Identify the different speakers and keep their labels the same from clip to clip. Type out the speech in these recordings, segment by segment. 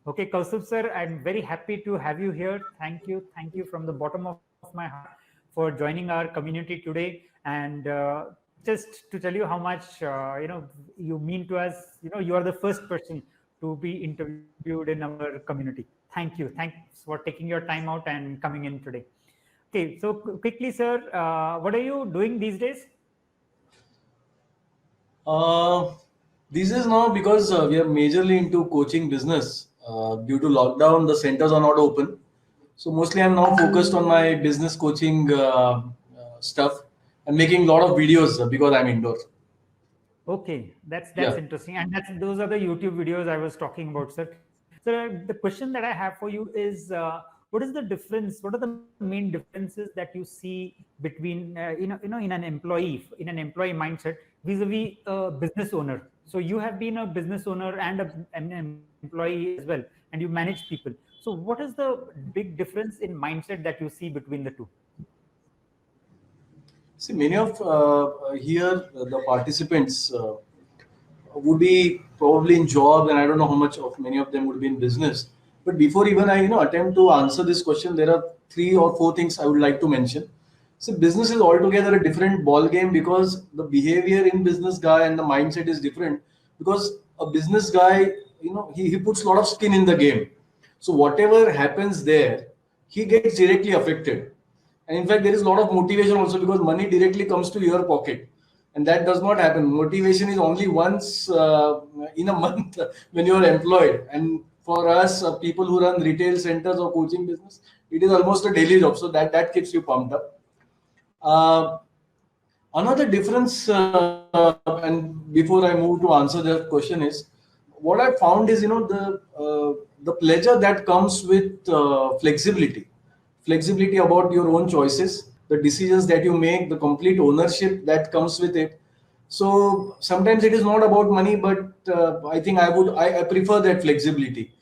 Speaker 1: Okay, Kaustubh sir, I'm very happy to have you here. Thank you from the bottom of my heart for joining our community today. And just to tell you how much you mean to us, you are the first person to be interviewed in our community. Thank you. Thanks for taking your time out and coming in today. Okay, so quickly, sir, what are you doing these days?
Speaker 2: Uh, this is now because we are majorly into coaching business. Due to lockdown, the centers are not open. So mostly I'm now focused on my business coaching stuff and making a lot of videos because I'm indoor.
Speaker 1: Okay, that's
Speaker 2: Yeah.
Speaker 1: interesting, and those are the YouTube videos I was talking about, sir. So the question that I have for you is, what is the difference? What are the main differences that you see between in an employee mindset vis-a-vis a business owner? So you have been a business owner and an employee as well, and you manage people. So what is the big difference in mindset that you see between the two?
Speaker 2: See, many of here the participants would be probably in job, and I don't know how much of many of them would be in business. But before even I attempt to answer this question, there are three or four things I would like to mention. So business is altogether a different ball game because the behavior in business guy and the mindset is different. Because a business guy, he puts a lot of skin in the game. So whatever happens there, he gets directly affected. And in fact, there is a lot of motivation also because money directly comes to your pocket. And that does not happen. Motivation is only once in a month when you are employed. And for us, people who run retail centers or coaching business, it is almost a daily job. So that keeps you pumped up. Uh, Another difference, and before I move to answer that question, is what I found is the pleasure that comes with flexibility, flexibility about your own choices, the decisions that you make, the complete ownership that comes with it. So sometimes it is not about money, but I think I prefer that flexibility.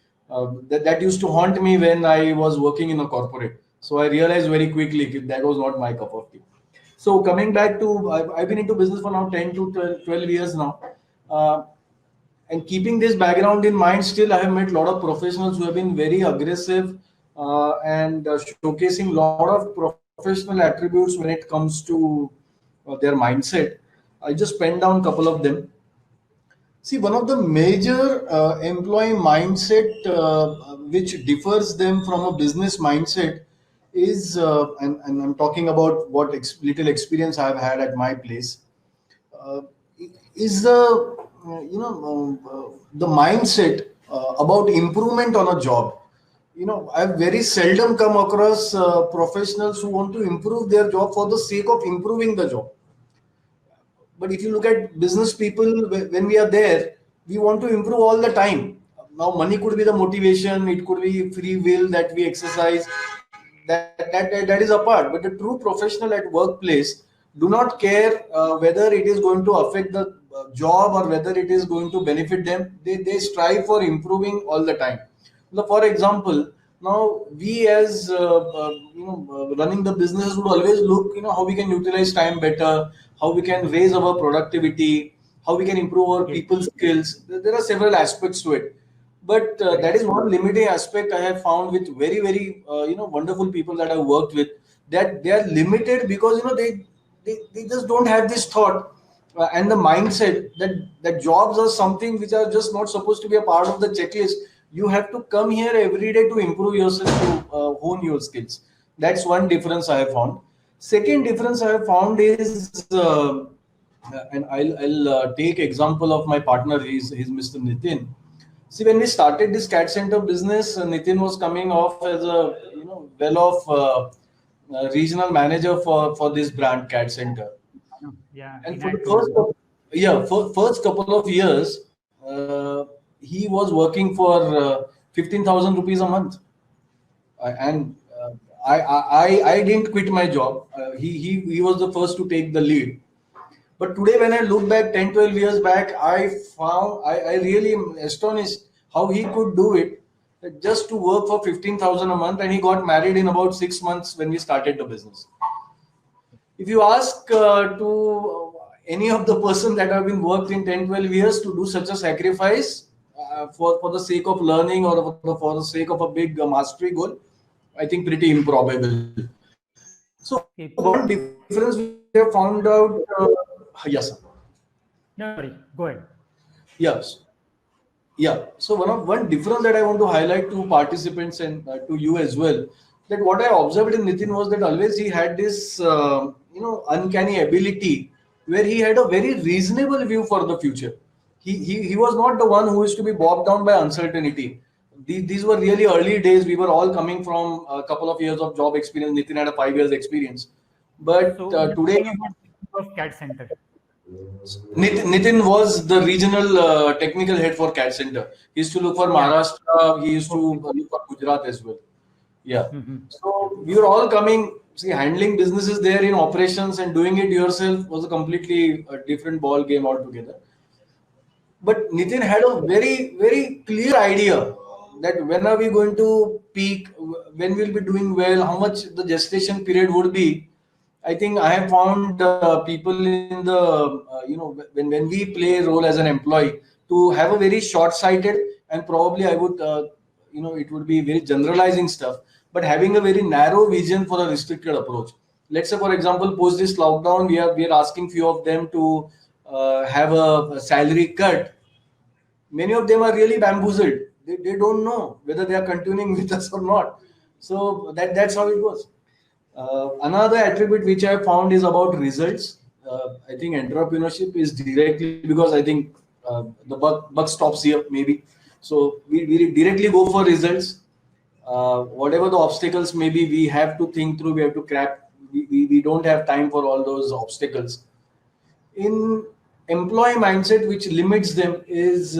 Speaker 2: That used to haunt me when I was working in a corporate. So I realized very quickly that was not my cup of tea. So coming back to, I've been into business for now 10 to 12 years now. Uh, and keeping this background in mind, still I have met a lot of professionals who have been very aggressive and showcasing a lot of professional attributes when it comes to their mindset. I just penned down a couple of them. See, one of the major employee mindset which differs them from a business mindset is, and I'm talking about what little experience I've had at my place, uh, is the mindset about improvement on a job. I've very seldom come across professionals who want to improve their job for the sake of improving the job. But if you look at business people, when we are there, we want to improve all the time. Now, money could be the motivation, it could be free will that we exercise. That is apart. But the true professional at workplace do not care whether it is going to affect the job or whether it is going to benefit them. They strive for improving all the time. Now, for example, now we as running the business would always look how we can utilize time better, how we can raise our productivity, how we can improve our
Speaker 1: Yes,
Speaker 2: people skills. There are several aspects to it, but that
Speaker 1: correct.
Speaker 2: is one limiting aspect I have found with very wonderful people that I've worked with, that they are limited because they just don't have this thought and the mindset that jobs are something which are just not supposed to be a part of the checklist. You have to come here every day to improve yourself, to hone your skills. That's one difference I have found. Second difference I have found is, and I'll take example of my partner. He's Mr. Nitin. See, when we started this cat center business, Nitin was coming off as a well-off regional manager for this brand cat center.
Speaker 1: No, yeah,
Speaker 2: And for the
Speaker 1: Vinayak told me.
Speaker 2: for first couple of years, he was working for 15,000 rupees a month. And I didn't quit my job. He was the first to take the lead. But today, when I look back 10, 12 years back, I really am astonished how he could do it, just to work for 15,000 a month. And he got married in about 6 months when we started the business. If you ask to any of the person that have been worked in 10, 12 years to do such a sacrifice, for the sake of learning or for the sake of a big mastery goal, I think pretty improbable. So
Speaker 1: Okay,
Speaker 2: one difference which I have found out, yes, sir.
Speaker 1: no, sorry, go ahead.
Speaker 2: Yes. Yeah. So one difference that I want to highlight to participants and to you as well, that what I observed in Nitin was that always he had this uncanny ability where he had a very reasonable view for the future. He was not the one who is to be bogged down by uncertainty. These were really early days. We were all coming from a couple of years of job experience. Nitin had a 5 years experience, but
Speaker 1: So you're
Speaker 2: today
Speaker 1: talking about of CAD center.
Speaker 2: Nitin was the regional technical head for CAD Center. He used to look for
Speaker 1: Yeah.
Speaker 2: Maharashtra. He used to
Speaker 1: Okay.
Speaker 2: look for Gujarat as well. Yeah.
Speaker 1: Mm-hmm.
Speaker 2: So we were all coming. See, handling businesses there in operations and doing it yourself was a completely different ball game altogether. But Nitin had a very clear idea that when are we going to peak, when we'll be doing well, how much the gestation period would be. I think I have found people in the when we play a role as an employee to have a very short-sighted, and probably I would it would be very generalizing stuff, but having a very narrow vision for a restricted approach. Let's say, for example, post this lockdown, we are asking few of them to have a salary cut. Many of them are really bamboozled. They don't know whether they are continuing with us or not. So that's how it goes. Another attribute which I found is about results. I think entrepreneurship is directly, because I think the buck stops here maybe. So we directly go for results. Whatever the obstacles may be, we have to think through. We have to crack. We don't have time for all those obstacles. In employee mindset, which limits them, is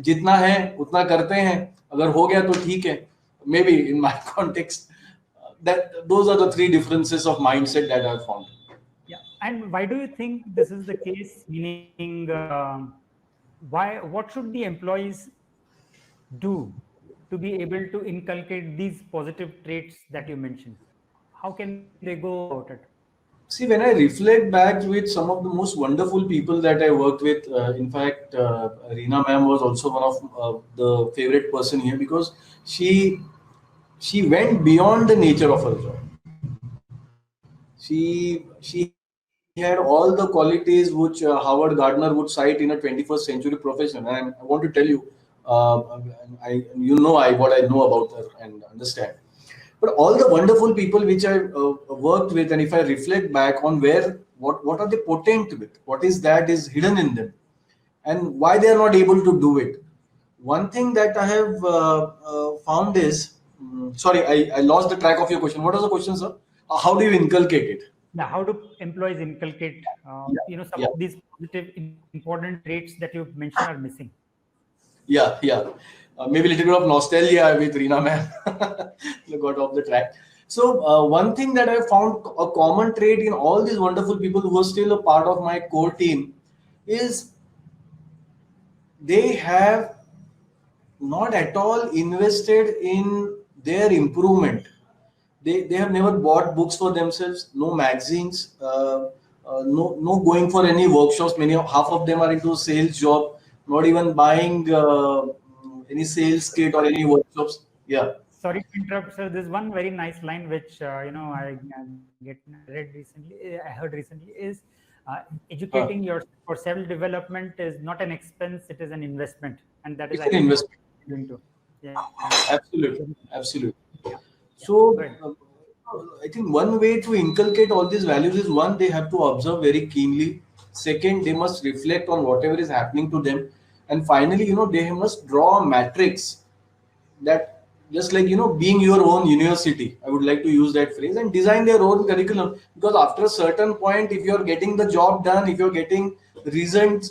Speaker 2: जितना है उतना करते हैं, अगर हो गया तो ठीक है. Maybe in my context, that those are the three differences of mindset that I found.
Speaker 1: Yeah. And why do you think this is the case? Meaning, why? What should the employees do to be able to inculcate these positive traits that you mentioned? How can they go about it?
Speaker 2: See, when I reflect back with some of the most wonderful people that I worked with, in fact, Reena ma'am was also one of the favorite person here, because she went beyond the nature of her job. She had all the qualities which Howard Gardner would cite in a 21st century profession. And I want to tell you, I what I know about her and understand. But all the wonderful people which I worked with, and if I reflect back on what are they potent with, what is that is hidden in them, and why they are not able to do it. One thing that I have found is, sorry, I lost the track of your question. What was the question, sir? How do you inculcate it?
Speaker 1: Now, how do employees inculcate, some
Speaker 2: Yeah.
Speaker 1: of these positive, important traits that you've mentioned are missing?
Speaker 2: Yeah. Maybe a little bit of nostalgia with Reena ma'am. Got off the track. So one thing that I found a common trait in all these wonderful people who are still a part of my core team is they have not at all invested in their improvement. They have never bought books for themselves, no magazines, no going for any workshops. Half of them are into sales job, not even buying any sales kit or any workshops. Yeah.
Speaker 1: Sorry to interrupt, sir. There's one very nice line which I I heard recently is educating yourself for self-development is not an expense; it is an investment, and that is
Speaker 2: It's
Speaker 1: I
Speaker 2: an
Speaker 1: think what
Speaker 2: investment.
Speaker 1: you're doing too. Yeah.
Speaker 2: Absolutely.
Speaker 1: Yeah.
Speaker 2: So,
Speaker 1: Good.
Speaker 2: I think one way to inculcate all these values is, one, they have to observe very keenly. Second, they must reflect on whatever is happening to them. And finally, they must draw a matrix that, just like being your own university, I would like to use that phrase, and design their own curriculum. Because after a certain point, if you're getting the job done, if you're getting results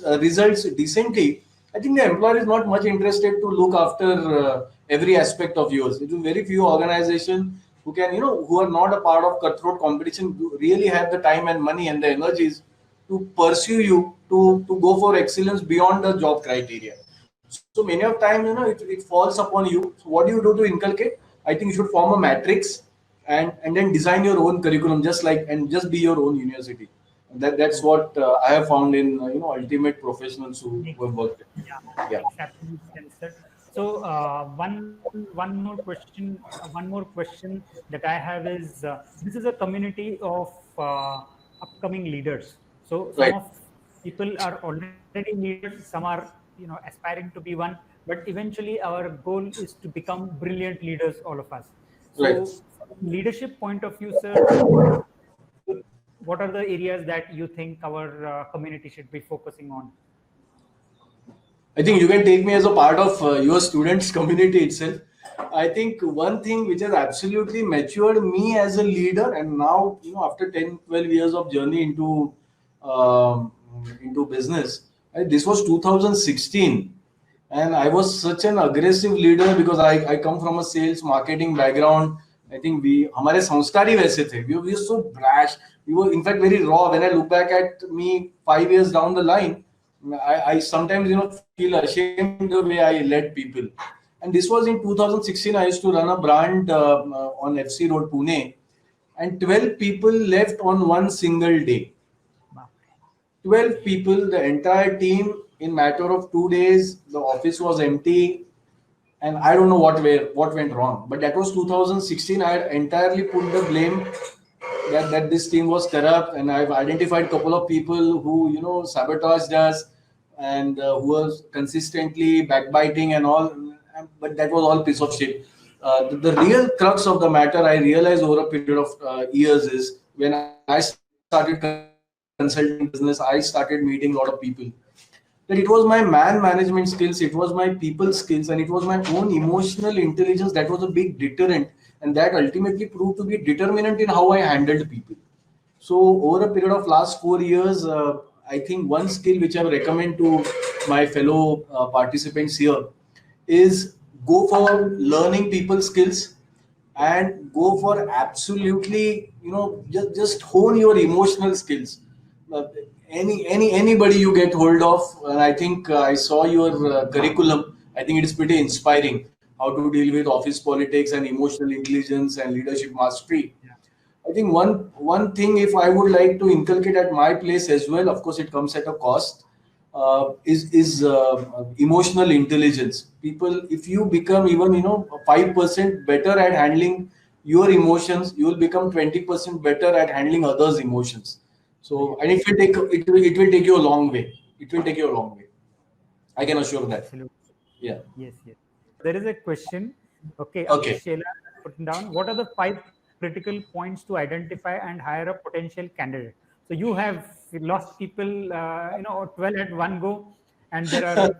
Speaker 2: decently, I think the employer is not much interested to look after every aspect of yours. It is very few organizations who can, who are not a part of cutthroat competition, who really have the time and money and the energies to pursue you to go for excellence beyond the job criteria. So many of times, it falls upon you. So what do you do to inculcate? I think you should form a matrix and then design your own curriculum, just be your own university. That's what I have found in ultimate professionals who have worked.
Speaker 1: Yeah,
Speaker 2: Yeah.
Speaker 1: makes absolute sense, sir. So one more question that I have is this is a community of upcoming leaders. So some
Speaker 2: Right.
Speaker 1: of people are already leaders, some are aspiring to be one, but eventually our goal is to become brilliant leaders, all of us.
Speaker 2: Right.
Speaker 1: So from leadership point of view, sir, what are the areas that you think our community should be focusing on?
Speaker 2: I think you can take me as a part of your students' community itself. I think one thing which has absolutely matured me as a leader, and now after 10, 12 years of journey um, into business, this was 2016, and I was such an aggressive leader because I come from a sales marketing background. I think we हमारे संस्कार ही वैसे थे. We were so brash. We were in fact very raw. When I look back at me 5 years down the line, I sometimes feel ashamed the way I led people. And this was in 2016. I used to run a brand on FC Road, Pune, and 12 people left on one single day. 12 people, the entire team, in matter of 2 days, the office was empty, and I don't know what went wrong. But that was 2016. I had entirely put the blame that this team was corrupt, and I've identified a couple of people who sabotaged us and who was consistently backbiting and all. But that was all piece of shit. The real crux of the matter I realized over a period of years is when I started consulting business, I started meeting a lot of people, that it was my man management skills, it was my people skills, and it was my own emotional intelligence that was a big deterrent, and that ultimately proved to be determinant in how I handled people. So over a period of last 4 years, I think one skill which I would recommend to my fellow participants here is go for learning people skills and go for absolutely just hone your emotional skills. Uh, anybody you get hold of, and I think I saw your curriculum. I think it is pretty inspiring how to deal with office politics and emotional intelligence and leadership mastery. I think one thing if I would like to inculcate at my place as well, of course it comes at a cost, is emotional intelligence. People, if you become even 5% better at handling your emotions, you will become 20% better at handling others' emotions. So, and it will take you a long way. It will take you a long way. I can assure that.
Speaker 1: Absolutely.
Speaker 2: Yeah.
Speaker 1: Yes, yes. There is a question. Okay,
Speaker 2: Okay.
Speaker 1: Amish Shela putting down. What are the 5 critical points to identify and hire a potential candidate? So you have lost people, 12 at one go, and there are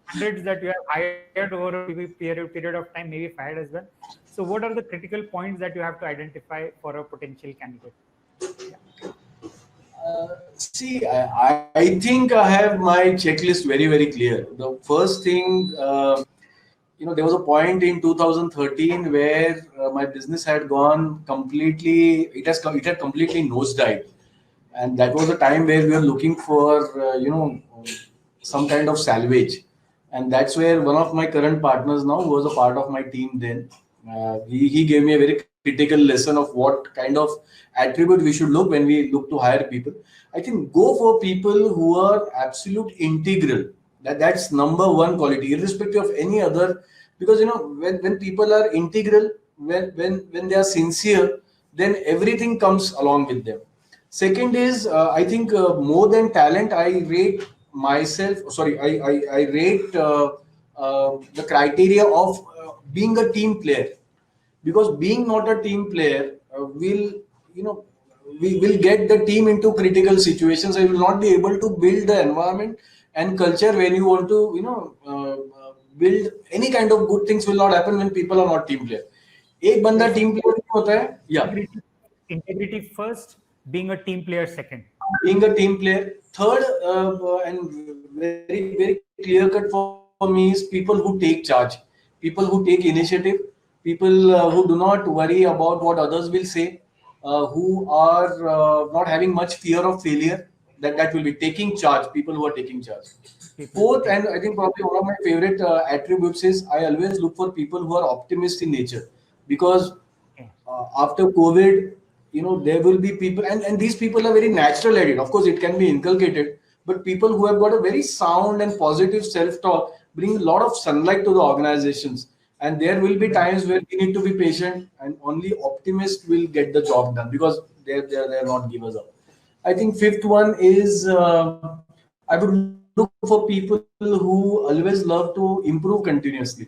Speaker 1: hundreds that you have hired over a period of time, maybe fired as well. So what are the critical points that you have to identify for a potential candidate?
Speaker 2: See, I think I have my checklist very, very clear. The first thing, there was a point in 2013 where my business had gone completely. It had completely nosedived, and that was a time where we were looking for some kind of salvage, and that's where one of my current partners now, who was a part of my team then, he gave me a very critical lesson of what kind of attribute we should look when we look to hire people. I think go for people who are absolute integral. That's number one quality, irrespective of any other, because when people are integral, when they are sincere, then everything comes along with them. Second is, I think more than talent, I rate myself. Sorry, I rate the criteria of being a team player, because being not a team player will you know we will get the team into critical situations. I will not be able to build the environment and culture when you want to build any kind of good things will not happen when people are not team player. एक बंदा
Speaker 1: Yes,
Speaker 2: team player नहीं होता है या
Speaker 1: integrity, integrity first, being a team player second.
Speaker 2: being a team player. Third, and very very clear cut for me is people who take charge, people who take initiative, people who do not worry about what others will say, who are not having much fear of failure. That will be taking charge. People who are taking charge.
Speaker 1: People who
Speaker 2: Fourth,
Speaker 1: take.
Speaker 2: and I think probably one of my favorite attributes is I always look for people who are optimist in nature, because
Speaker 1: Okay.
Speaker 2: after COVID, there will be people, and these people are very natural at it. Of course, it can be inculcated, but people who have got a very sound and positive self-talk bring a lot of sunlight to the organizations. And there will be times where we need to be patient, and only optimists will get the job done because they're not givers up. I think fifth one is I would look for people who always love to improve continuously.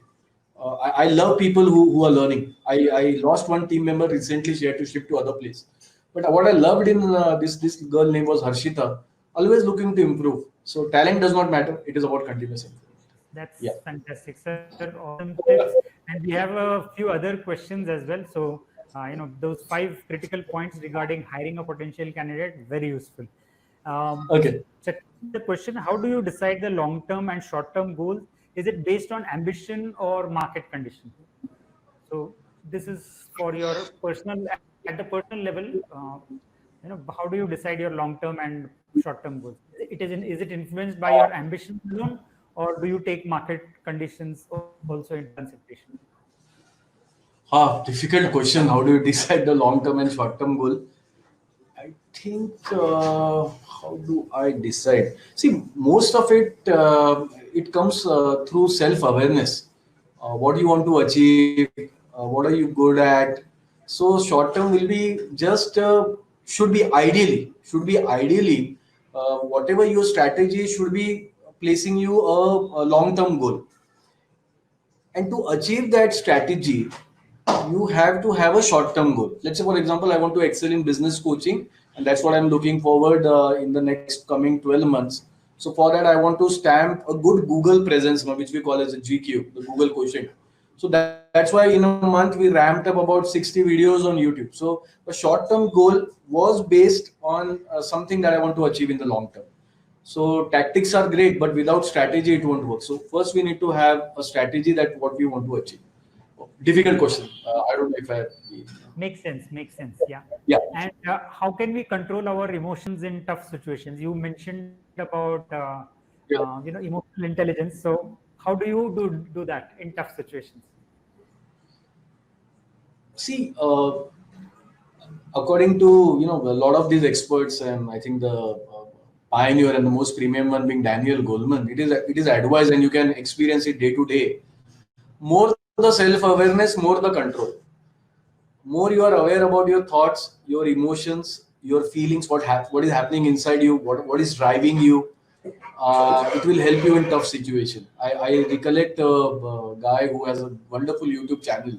Speaker 2: I love people who are learning. I lost one team member recently. She had to shift to other place. But what I loved in this girl name was Harshita, always looking to improve. So talent does not matter. It is about continuous improvement.
Speaker 1: That's
Speaker 2: Yeah.
Speaker 1: fantastic, sir. Awesome tips. And we have a few other questions as well. So, those 5 critical points regarding hiring a potential candidate, very useful.
Speaker 2: Okay.
Speaker 1: So the question: how do you decide the long-term and short-term goals? Is it based on ambition or market condition? So this is for your personal, at the personal level. How do you decide your long-term and short-term goals? Is it influenced by your ambition alone, or do you take market conditions also into consideration?
Speaker 2: Difficult question. How do you decide the long term and short term goal? I think how do I decide? See, most of it comes through self awareness. What do you want to achieve? What are you good at? So short term will be just should be ideally whatever your strategy should be placing you a long term goal. And to achieve that strategy, you have to have a short-term goal. Let's say, for example, I want to excel in business coaching, and that's what I'm looking forward in the next coming 12 months. So for that, I want to stamp a good Google presence, which we call as a GQ, the Google quotient. So that's why in a month we ramped up about 60 videos on YouTube. So the short-term goal was based on something that I want to achieve in the long term. So tactics are great, but without strategy, it won't work. So first, we need to have a strategy that what we want to achieve. Difficult question. I don't know if I.
Speaker 1: Makes sense. Makes sense. Yeah.
Speaker 2: Yeah.
Speaker 1: And how can we control our emotions in tough situations? You mentioned about
Speaker 2: Yeah.
Speaker 1: emotional intelligence. So how do you do that in tough situations?
Speaker 2: See, according to a lot of these experts, and I think the pioneer and the most premium one being Daniel Goleman, it is advice, and you can experience it day to day. More the self awareness, more the control. More you are aware about your thoughts, your emotions, your feelings, what is happening inside you, what is driving you. It will help you in tough situation. I recollect a guy who has a wonderful YouTube channel,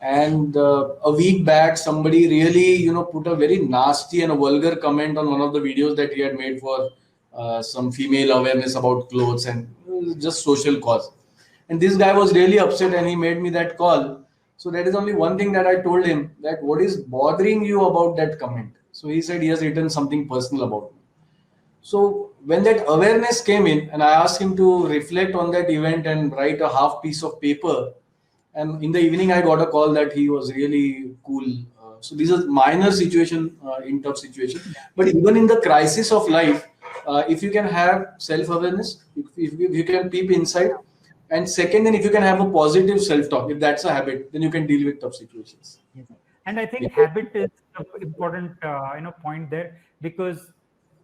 Speaker 2: and a week back somebody really put a very nasty and a vulgar comment on one of the videos that he had made for some female awareness about clothes and just social cause. And this guy was really upset, and he made me that call. So that is only one thing that I told him, that what is bothering you about that comment. So he said he has written something personal about me. So when that awareness came in, and I asked him to reflect on that event and write a half piece of paper, and in the evening I got a call that he was really cool. So these are minor situation in tough situation, but even in the crisis of life, if you can have self awareness, if you can peep inside, and second, then if you can have a positive self talk, if that's a habit, then you can deal with tough situations.
Speaker 1: Yes. And I
Speaker 2: Yeah.
Speaker 1: think habit is an important point there, because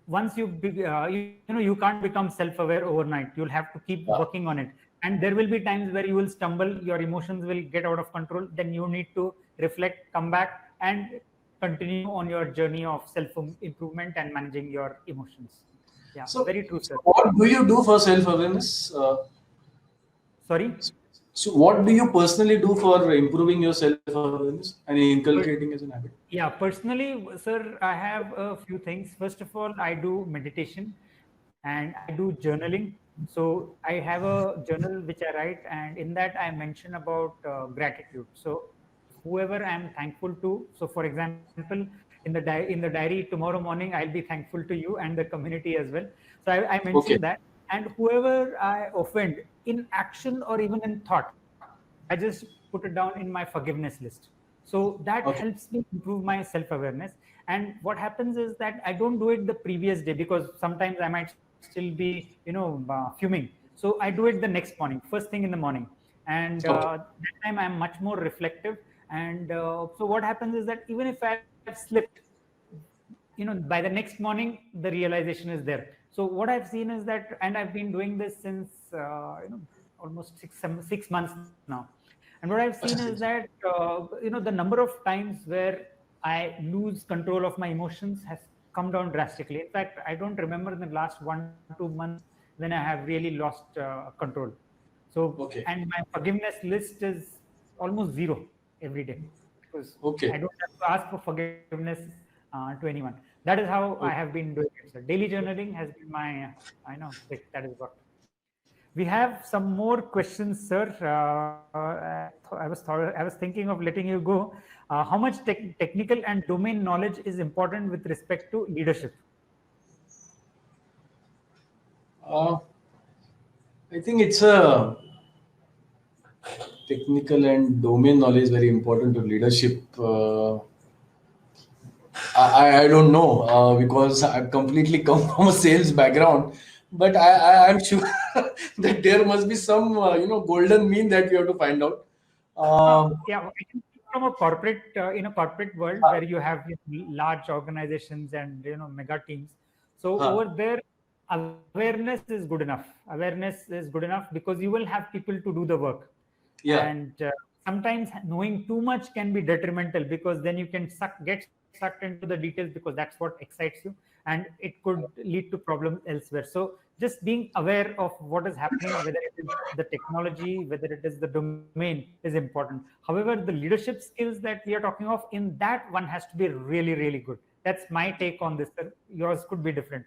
Speaker 1: once you can't become self-aware overnight. You'll have to keep
Speaker 2: Yeah.
Speaker 1: working on it, and there will be times where you will stumble. Your emotions will get out of control. Then you need to reflect, come back, and continue on your journey of self-improvement and managing your emotions. Yeah,
Speaker 2: So,
Speaker 1: very true, sir.
Speaker 2: what do you do for self awareness?
Speaker 1: Sorry.
Speaker 2: So, what do you personally do for improving your self awareness and inculcating as an habit?
Speaker 1: Yeah, personally, sir, I have a few things. First of all, I do meditation and I do journaling. So I have a journal which I write, and in that I mention about gratitude. So whoever I'm thankful to. So for example, in the diary tomorrow morning, I'll be thankful to you and the community as well. So I
Speaker 2: Okay.
Speaker 1: mention that, and whoever I offend in action or even in thought, I just put it down in my forgiveness list. So that
Speaker 2: Okay.
Speaker 1: helps me improve my self awareness. And what happens is that I don't do it the previous day, because sometimes I might still be, fuming. So I do it the next morning, first thing in the morning. And
Speaker 2: Okay.
Speaker 1: that time I'm much more reflective. And so what happens is that even if I slipped, by the next morning, the realization is there. So what I've seen is that, and I've been doing this since, almost 6 months now. And what I've seen is that, the number of times where I lose control of my emotions has come down drastically. In fact, I don't remember in the last 1 2 months when I have really lost control. So,
Speaker 2: Okay.
Speaker 1: and my forgiveness list is almost zero every day, because I
Speaker 2: Okay.
Speaker 1: don't have to ask for forgiveness to anyone. That is how I have been doing it. So daily journaling has been my, I know, that is what. We have some more questions, sir. I was thinking of letting you go. How much technical and domain knowledge is important with respect to leadership?
Speaker 2: Uh, I think it's a technical and domain knowledge very important to leadership. I don't know because I've completely come from a sales background, but I'm sure that there must be some golden mean that we have to find out.
Speaker 1: Yeah, I can speak from a corporate, in a corporate world where you have large organizations and mega teams. So
Speaker 2: Huh,
Speaker 1: over there, awareness is good enough. Awareness is good enough because you will have people to do the work,
Speaker 2: yeah,
Speaker 1: and sometimes knowing too much can be detrimental, because then you can get sucked into the details, because that's what excites you, and it could lead to problems elsewhere. So just being aware of what is happening, whether it is the technology, whether it is the domain, is important. However, the leadership skills that we are talking of, in that one has to be really, really good. That's my take on this, sir. Yours could be different.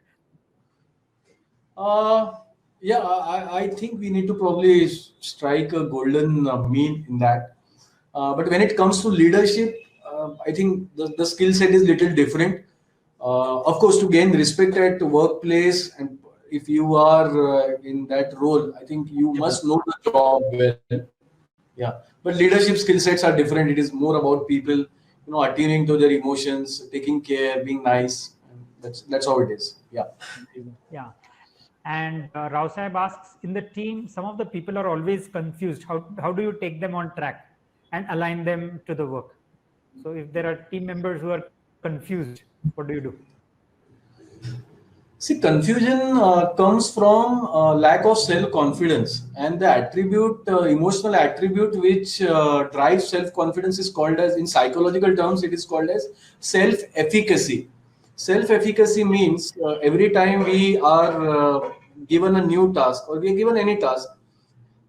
Speaker 2: uh, yeah. I think we need to probably strike a golden mean in that. But when it comes to leadership, I think the skill set is little different. Of course, to gain respect at workplace, and if you are in that role, I think you must know the job well. Yeah, but leadership skill sets are different. It is more about people, attuning to their emotions, taking care, being nice. And that's how it is. Yeah.
Speaker 1: Yeah. And Rao Saib asks, in the team, some of the people are always confused. How do you take them on track and align them to the work? So if there are team members who are confused, what do you do?
Speaker 2: See, confusion comes from lack of self confidence, and the attribute, emotional attribute, which drives self confidence is called as, in psychological terms, it is called as self efficacy. Self efficacy means every time we are given a new task or we are given any task,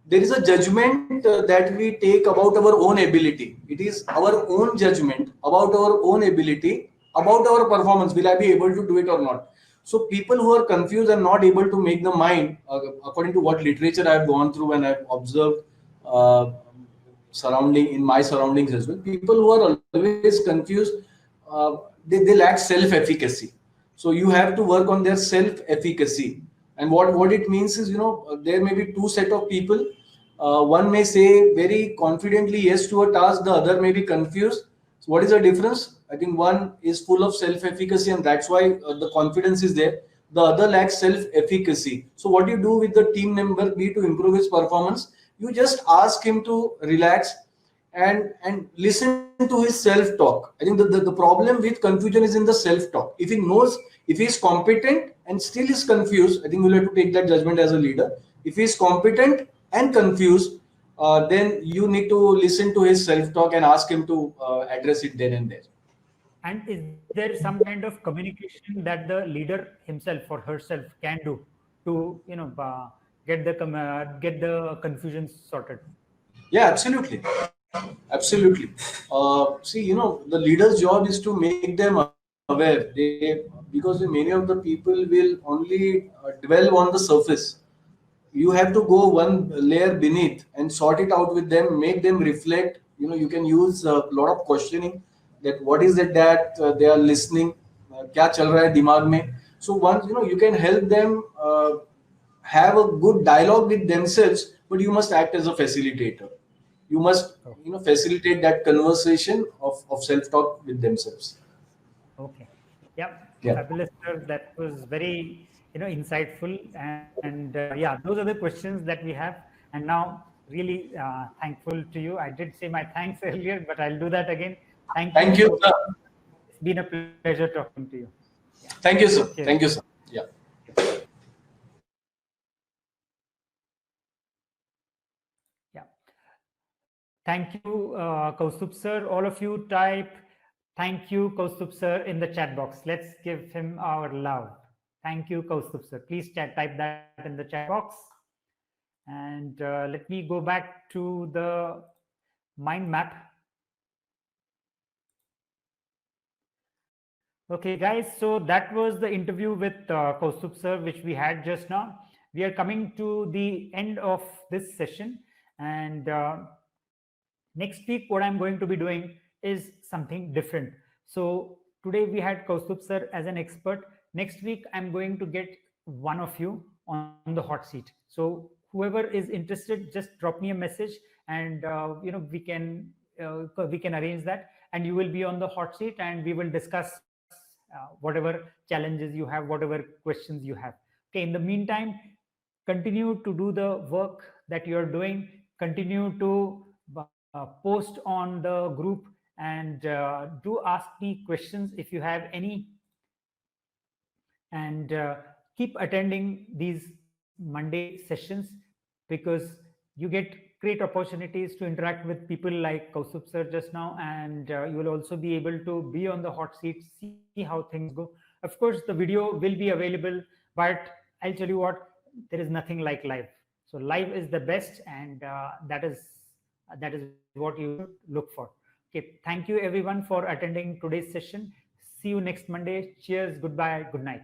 Speaker 2: there is a judgment that we take about our own ability. It is our own judgment about our own ability, about our performance. Will I be able to do it or not? So people who are confused and not able to make the mind, according to what literature I have gone through and I've observed uh, in my surroundings as well, people who are always confused, they lack self-efficacy. So you have to work on their self-efficacy. And what it means is, there may be two set of people. One may say very confidently yes to a task, the other may be confused. So what is the difference? I think one is full of self-efficacy, and that's why the confidence is there. The other lacks self-efficacy. So what you do with the team member, be to improve his performance, you just ask him to relax and listen to his self-talk. I think the problem with confusion is in the self-talk. If he knows, if he is competent and still is confused, I think we'll have to take that judgment as a leader. If he is competent and confused, then you need to listen to his self-talk and ask him to address it then and there.
Speaker 1: And is there some kind of communication that the leader himself or herself can do to, get the confusion sorted?
Speaker 2: Yeah, absolutely. Absolutely. See, the leader's job is to make them aware. Because many of the people will only dwell on the surface. You have to go one layer beneath and sort it out with them, make them reflect. You can use a lot of questioning, that what is it that they are listening, kya chal raha hai dimag mein. So once you can help them have a good dialogue with themselves, but you must act as a facilitator. You must facilitate that conversation of self-talk with themselves.
Speaker 1: Okay. Yep.
Speaker 2: Yeah.
Speaker 1: Fabulous, sir. That was very, insightful. And yeah, those are the questions that we have. And now, really thankful to you. I did say my thanks earlier, but I'll do that again. Thank you
Speaker 2: Thank you,
Speaker 1: for
Speaker 2: sir.
Speaker 1: been a pleasure talking to you. Yeah.
Speaker 2: Thank you, sir.
Speaker 1: Cheers.
Speaker 2: Thank you, sir. Yeah.
Speaker 1: Yeah. Thank you, Kaustubh sir. All of you type thank you, Kaustubh sir, in the chat box. Let's give him our love. Thank you, Kaustubh sir. Please type that in the chat box. And let me go back to the mind map. Okay, guys, so that was the interview with Kaustubh sir, which we had just now. We are coming to the end of this session. And next week, what I'm going to be doing is something different. So today we had Kaustubh sir as an expert. Next week, I'm going to get one of you on the hot seat. So whoever is interested, just drop me a message, and we can arrange that, and you will be on the hot seat, and we will discuss whatever challenges you have, whatever questions you have. Okay, in the meantime, continue to do the work that you're doing, continue to post on the group, and do ask me questions if you have any, and keep attending these Monday sessions, because you get great opportunities to interact with people like Kaustubh sir just now, and you will also be able to be on the hot seat, see how things go. Of course, the video will be available, but I'll tell you what, there is nothing like live. So live is the best, and that is what you should look for. Okay, thank you everyone for attending today's session. See you next Monday. Cheers, goodbye, good night.